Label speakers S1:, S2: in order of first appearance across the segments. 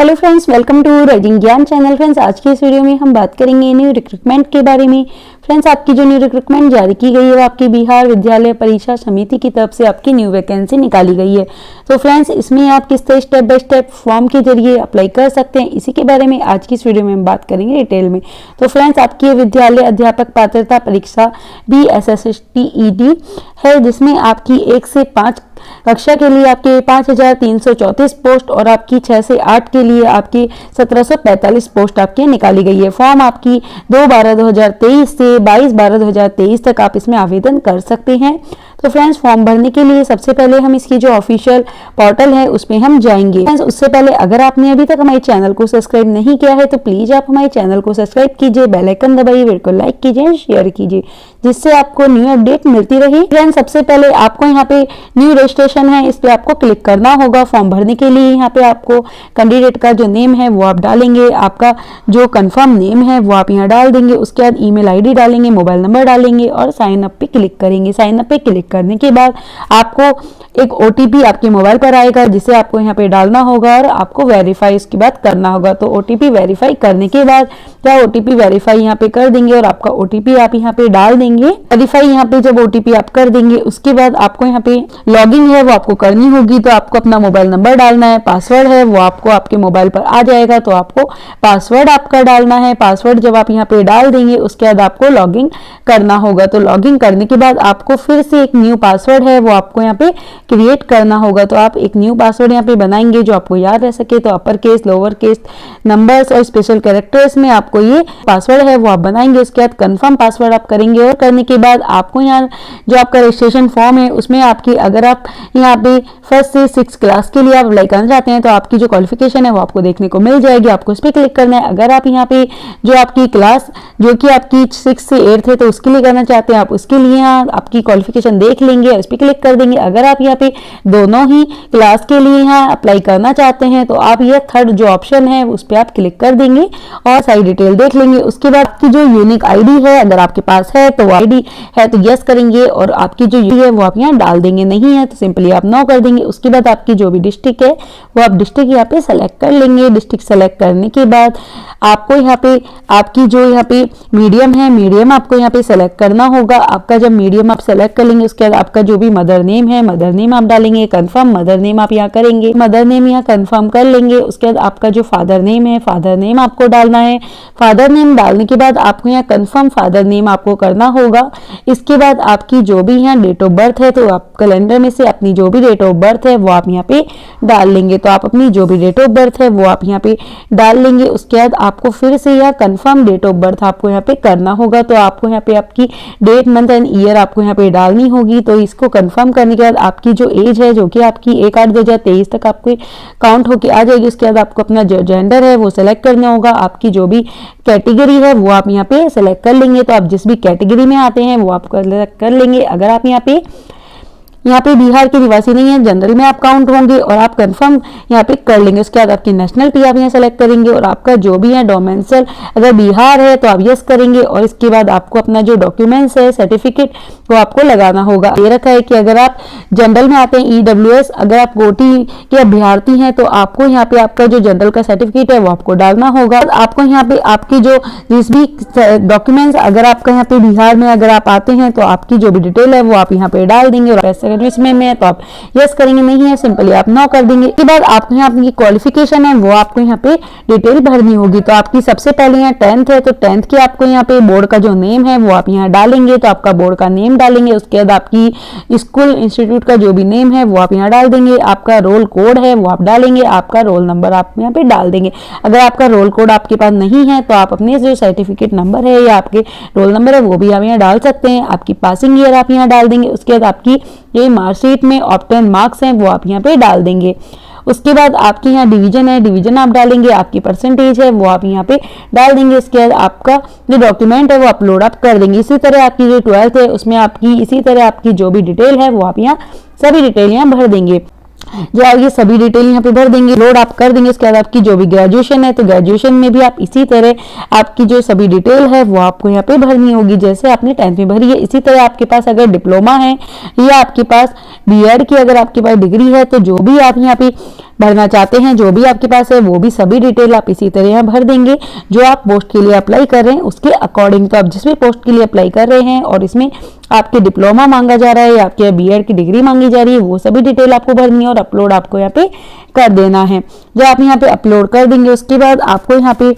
S1: Hello friends, welcome to Rising Gyan channel. Friends, आज की इस वीडियो में हम बात करेंगे न्यू रिक्रूटमेंट के बारे में। फ्रेंड्स, आपकी जो न्यू रिक्रूटमेंट जारी की गई है वो आपकी बिहार विद्यालय परीक्षा समिति की तरफ से आपकी न्यू वैकेंसी निकाली गई है। तो फ्रेंड्स, इसमें आप किस तरह स्टेप बाय स्टेप फॉर्म के जरिए अप्लाई कर सकते हैं, इसी के बारे में आज की इस वीडियो में हम बात करेंगे डिटेल में। तो फ्रेंड्स, आपकी विद्यालय अध्यापक पात्रता परीक्षा BSSTED है, जिसमें आपकी 1 से 5 कक्षा के लिए आपके 5334 पोस्ट और आपकी 6 से 8 के लिए आपकी 1745 पोस्ट आपकी निकाली गई है। फॉर्म आपकी 2/12/2023 से 22/12/2023 तक आप इसमें आवेदन कर सकते हैं। तो फ्रेंड्स, फॉर्म भरने के लिए सबसे पहले हम इसकी जो ऑफिशियल पोर्टल है उसमें हम जाएंगे। फ्रेंड्स, उससे पहले अगर आपने अभी तक हमारे चैनल को सब्सक्राइब नहीं किया है तो प्लीज आप हमारे चैनल को सब्सक्राइब कीजिए, बेल आइकन दबाइए, वीडियो को लाइक कीजिए, शेयर कीजिए, जिससे आपको न्यू अपडेट मिलती रहे। फ्रेंड्स, सबसे पहले आपको यहाँ पे न्यू रजिस्ट्रेशन है, इस पर आपको क्लिक करना होगा। फॉर्म भरने के लिए यहाँ पे आपको कैंडिडेट का जो नेम है वो आप डालेंगे, आपका जो कंफर्म नेम है वो आप यहाँ डाल देंगे। उसके बाद ईमेल आईडी डालेंगे, मोबाइल नंबर डालेंगे और साइन अप पे क्लिक करेंगे। साइन अप पे क्लिक करने के बाद आपको एक OTP आपके मोबाइल पर आएगा, जिसे आपको यहाँ पे डालना होगा और आपको वेरीफाई उसके बाद करना होगा। तो OTP वेरीफाई करने के बाद क्या OTP वेरीफाई यहाँ पे कर देंगे और आपका OTP आप यहाँ पे डाल देंगे। वेरीफाई यहाँ पे जब OTP आप कर देंगे उसके बाद आपको यहाँ पे लॉगिन है वो आपको करनी होगी। तो आपको अपना मोबाइल नंबर डालना है, पासवर्ड है वो आपको आपके मोबाइल पर आ जाएगा, तो आपको पासवर्ड आपका डालना है। पासवर्ड जब आप यहाँ पे डाल देंगे उसके बाद आपको लॉगिन करना होगा। तो लॉगिन करने के बाद आपको फिर से एक न्यू पासवर्ड है वो आपको यहाँ पे क्रिएट करना होगा। तो आप एक न्यू पासवर्ड यहाँ पे बनाएंगे जो आपको याद रह सके। तो upper case, lower case, numbers और स्पेशल कैरेक्टर्स में आपको ये पासवर्ड है वो आप बनाएंगे। उसके बाद कंफर्म पासवर्ड आप करेंगे और करने के बाद आपको यहाँ जो आपका रजिस्ट्रेशन फॉर्म है उसमें आपकी अगर आप यहाँ पे 1st से 6th क्लास के लिए आप अप्लाई करना चाहते हैं तो आपकी जो क्वालिफिकेशन है वो आपको देखने को मिल जाएगी। आपको इस पर क्लिक करना है। अगर आप यहाँ पे जो आपकी क्लास जो कि आपकी 6th से 8th है तो उसके लिए करना चाहते हैं, आप उसके लिए यहाँ आपकी क्वालिफिकेशन देख लेंगे, इस पर क्लिक कर देंगे। अगर आप यहाँ पे दोनों ही क्लास के लिए यहाँ अप्लाई करना चाहते हैं तो आप ये 3rd जो ऑप्शन है उस पर आप क्लिक कर देंगे और सारी डिटेल देख लेंगे। उसके बाद आपकी जो यूनिक आईडी है अगर आपके पास है तो वो आईडी है तो यस करेंगे और आपकी जो है वो आप यहाँ डाल देंगे, नहीं है तो सिंपली आप नो कर देंगे। उसके बाद आपकी जो भी डिस्ट्रिक्ट है वो आप डिस्ट्रिक्ट यहाँ पे सेलेक्ट कर लेंगे। डिस्ट्रिक्ट सेलेक्ट करने के बाद आपको यहाँ पे आपकी जो यहाँ पे मीडियम है, मीडियम आपको यहाँ पे सेलेक्ट करना होगा। आपका जब मीडियम आप सेलेक्ट कर लेंगे उसके बाद आपका जो भी मदर नेम है, मदर नेम आप डालेंगे। कंफर्म मदर नेम आप यहाँ करेंगे, मदर नेम यहाँ कंफर्म कर लेंगे। उसके बाद आपका जो फादर नेम है, फादर नेम आपको डालना है। फादर नेम डालने के बाद आपको यहाँ कंफर्म फादर नेम आपको करना होगा। इसके बाद आपकी जो भी यहाँ डेट ऑफ बर्थ है तो आप कैलेंडर में से अपनी जो भी डेट ऑफ बर्थ है वो आप यहाँ पे डाल लेंगे। तो आप अपनी जो भी डेट ऑफ बर्थ है वो आप यहाँ पे डाल लेंगे। उसके बाद आपको फिर से यह कंफर्म डेट ऑफ बर्थ आपको यहाँ पे करना होगा। तो आपको यहाँ पे आपकी डेट, मंथ एंड ईयर आपको यहाँ पे डालनी होगी। तो इसको कंफर्म करने के बाद आपकी जो एज है जो कि आपकी 1/8/2023 तक आपको काउंट होके आ जाएगी। उसके बाद आपको अपना जो जेंडर है वो सेलेक्ट करना होगा। आपकी जो भी कैटेगरी है वो आप यहाँ पे सेलेक्ट कर लेंगे। तो आप जिस भी कैटेगरी में आते हैं वो आप कर लेंगे। अगर आप यहाँ पे बिहार के निवासी नहीं है, जनरल में आप काउंट होंगे और आप कंफर्म यहाँ पे कर लेंगे। उसके बाद आपकी नेशनल पे आप यहाँ सेलेक्ट करेंगे और आपका जो भी है डोमेंसल अगर बिहार है तो आप यस करेंगे। और इसके बाद आपको अपना जो डॉक्यूमेंट्स है, सर्टिफिकेट वो आपको लगाना होगा। ये रखा है कि अगर आप जनरल में आते हैं EWS, अगर आप कोटी के अभ्यर्थी हैं तो आपको यहाँ पे आपका जो जनरल का सर्टिफिकेट है वो आपको डालना होगा। आपको यहाँ पे आपकी जो जिस भी डॉक्यूमेंट्स अगर आपका यहाँ पे बिहार में अगर आप आते हैं तो आपकी जो भी डिटेल है वो आप यहाँ पे डाल देंगे। और ऐसे इसमें में तो आप यस करेंगे, नहीं है सिंपली आप नो कर देंगे। इसके बाद आपको यहाँ अपनी क्वालिफिकेशन है वो आपको यहाँ पे डिटेल भरनी होगी। तो आपकी सबसे पहले यहाँ 10th है तो 10th की आपको यहाँ पे बोर्ड का जो नेम है वो आप यहाँ डालेंगे। तो आपका बोर्ड का नेम डालेंगे। उसके बाद आपकी स्कूल इंस्टीट्यूट का जो भी नेम है वो आप यहाँ डाल देंगे। आपका रोल कोड है वो आप डालेंगे। आपका रोल नंबर आप यहाँ पे डाल देंगे। अगर आपका रोल कोड आपके पास नहीं है तो आप अपने जो सर्टिफिकेट नंबर है या आपके रोल नंबर है वो भी आप यहाँ डाल सकते हैं। आपकी पासिंग ईयर आप यहाँ डाल देंगे। उसके बाद आपकी जो मार्कशीट में ऑब्टेन मार्क्स हैं वो आप यहाँ पे डाल देंगे। उसके बाद आपके यहाँ डिवीजन है, डिवीजन आप डालेंगे। आपकी परसेंटेज है वो आप यहाँ पे डाल देंगे। इसके बाद आपका जो डॉक्यूमेंट है वो अपलोड आप कर देंगे। इसी तरह आपकी जो 12th है उसमें आपकी इसी तरह आपकी जो भी डिटेल है वो आप यहाँ सभी डिटेल यहाँ भर देंगे। जो आप ये सभी डिटेल यहाँ पे भर देंगे, लोड आप कर देंगे। उसके बाद आपकी जो भी ग्रेजुएशन है तो ग्रेजुएशन में भी आप इसी तरह आपकी जो सभी डिटेल है वो आपको यहाँ पे भरनी होगी जैसे आपने 10th में भरी है। इसी तरह आपके पास अगर डिप्लोमा है या आपके पास बीएड की अगर आपके पास डिग्री है तो जो भी आप यहाँ पे भरना चाहते हैं, जो भी आपके पास है वो भी सभी डिटेल आप इसी तरह यहाँ भर देंगे जो आप पोस्ट के लिए अप्लाई कर रहे हैं उसके अकॉर्डिंग। तो आप जिस भी पोस्ट के लिए अप्लाई कर रहे हैं और इसमें आपके डिप्लोमा मांगा जा रहा है या आपके बीएड की डिग्री मांगी जा रही है, वो सभी डिटेल आपको भरनी है और अपलोड आपको यहाँ पे कर देना है। जब आप यहाँ पे अपलोड कर देंगे उसके बाद आपको यहाँ पे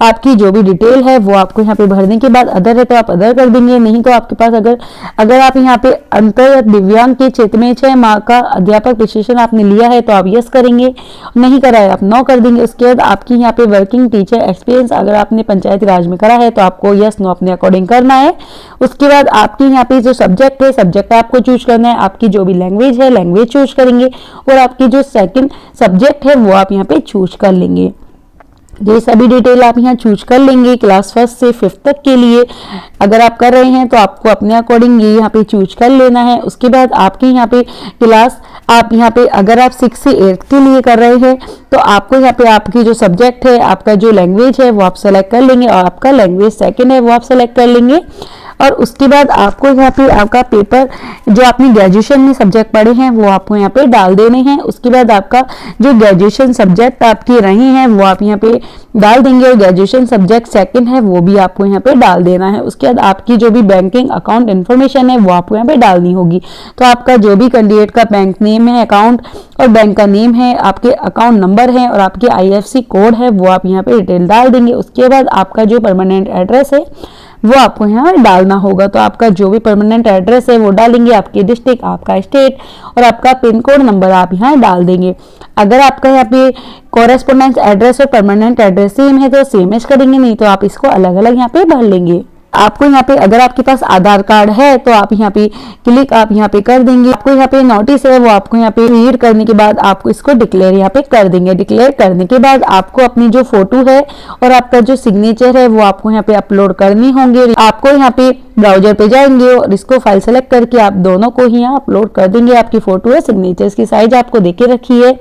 S1: आपकी जो भी डिटेल है वो आपको यहाँ पे भरने के बाद अदर है तो आप अदर कर देंगे। नहीं तो आपके पास अगर आप यहाँ पे अंतर दिव्यांग के क्षेत्र में 6 माह का अध्यापक प्रशिक्षण आपने लिया है तो आप यस करेंगे, नहीं करा है आप नो कर देंगे। उसके बाद आपकी यहाँ पे वर्किंग टीचर एक्सपीरियंस अगर आपने पंचायती राज में करा है तो आपको यस नो अपने अकॉर्डिंग करना है। उसके बाद आपकी यहाँ पे जो सब्जेक्ट है सब्जेक्ट आपको चूज करना है, आपकी जो भी लैंग्वेज है लैंग्वेज चूज करेंगे और आपकी जो सेकंड सब्जेक्ट है वो आप यहाँ पे चूज कर लेंगे। ये सभी डिटेल आप यहाँ चूज कर लेंगे क्लास 1 से 5 तक के लिए अगर आप कर रहे हैं तो आपको अपने अकॉर्डिंग ये यहाँ पे चूज कर लेना है। उसके बाद आपके यहाँ पे क्लास आप यहाँ पे अगर आप 6 से 8 के लिए कर रहे हैं तो आपको यहाँ पे आपकी जो सब्जेक्ट है आपका जो लैंग्वेज है वो आप सेलेक्ट कर लेंगे और आपका लैंग्वेज सेकंड है वो आप सेलेक्ट कर लेंगे। और उसके बाद आपको यहाँ पे आपका पेपर जो आपने ग्रेजुएशन में सब्जेक्ट पढ़े हैं वो आपको यहाँ पे डाल देने हैं। उसके बाद आपका जो ग्रेजुएशन सब्जेक्ट आपके रहे हैं वो आप यहाँ पे डाल देंगे और ग्रेजुएशन सब्जेक्ट सेकंड है वो भी आपको यहाँ पे डाल देना है। उसके बाद आपकी जो भी बैंकिंग अकाउंट इन्फॉर्मेशन है वो आपको यहाँ पे डालनी होगी। तो आपका जो भी कैंडिडेट का बैंक नेम है अकाउंट और बैंक का नेम है, आपके अकाउंट नंबर है और आपके IFSC कोड है वो आप यहाँ पे डिटेल डाल देंगे। उसके बाद आपका जो परमानेंट एड्रेस है वो आपको यहाँ डालना होगा। तो आपका जो भी परमानेंट एड्रेस है वो डालेंगे, आपकी डिस्ट्रिक्ट, आपका स्टेट और आपका पिन कोड नंबर आप यहाँ डाल देंगे। अगर आपका यहाँ पे कॉरेस्पोंडेंस एड्रेस और परमानेंट एड्रेस सेम है तो सेम एज करेंगे, नहीं तो आप इसको अलग अलग यहाँ पे भर लेंगे। आपको यहाँ पे अगर आपके पास आधार कार्ड है तो आप यहाँ पे क्लिक आप यहाँ पे कर देंगे। आपको यहाँ पे नोटिस है वो आपको यहाँ पे रीड करने के बाद आपको इसको डिक्लेयर यहाँ पे कर देंगे। डिक्लेयर करने के बाद आपको अपनी जो फोटो है और आपका जो सिग्नेचर है वो आपको यहाँ पे अपलोड करनी होंगे। आपको यहाँ पे ब्राउजर पे जाएंगे और इसको फाइल सेलेक्ट करके आप दोनों को ही यहाँ अपलोड कर देंगे। आपकी फोटो है, सिग्नेचर्स की साइज आपको देके रखी है।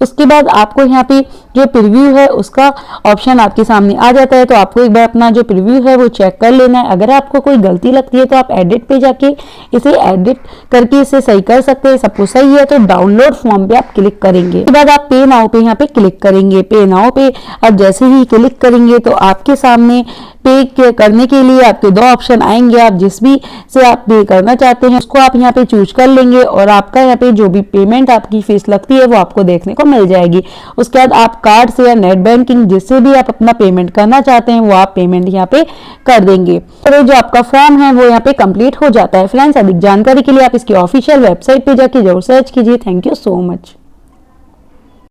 S1: उसके बाद आपको यहाँ पे जो प्रीव्यू है उसका ऑप्शन आपके सामने आ जाता है तो आपको एक बार अपना जो प्रीव्यू है वो चेक कर लेना है। अगर आपको कोई गलती लगती है तो आप एडिट पे जाके इसे एडिट करके इसे सही कर सकते हैं। सब कुछ सही है तो डाउनलोड फॉर्म पे आप क्लिक करेंगे। उसके बाद आप पे नाउ पे यहाँ पे क्लिक करेंगे। पे नाउ पे आप जैसे ही क्लिक करेंगे तो आपके सामने पे करने के लिए आपके 2 ऑप्शन आएंगे। आप जिस भी से आप पे करना चाहते हैं उसको आप यहाँ पे चूज कर लेंगे और आपका यहाँ पे जो भी पेमेंट आपकी फीस लगती है वो आपको देखने को मिल जाएगी। उसके बाद आप कार्ड से या नेट बैंकिंग जिससे भी आप अपना पेमेंट करना चाहते हैं वो आप पेमेंट यहाँ पे कर देंगे। तो जो आपका फॉर्म है वो यहाँ पे कंप्लीट हो जाता है। फ्रेंड्स, अधिक जानकारी के लिए आप इसकी ऑफिशियल वेबसाइट पे जाके जरूर सर्च कीजिए। Thank you so much.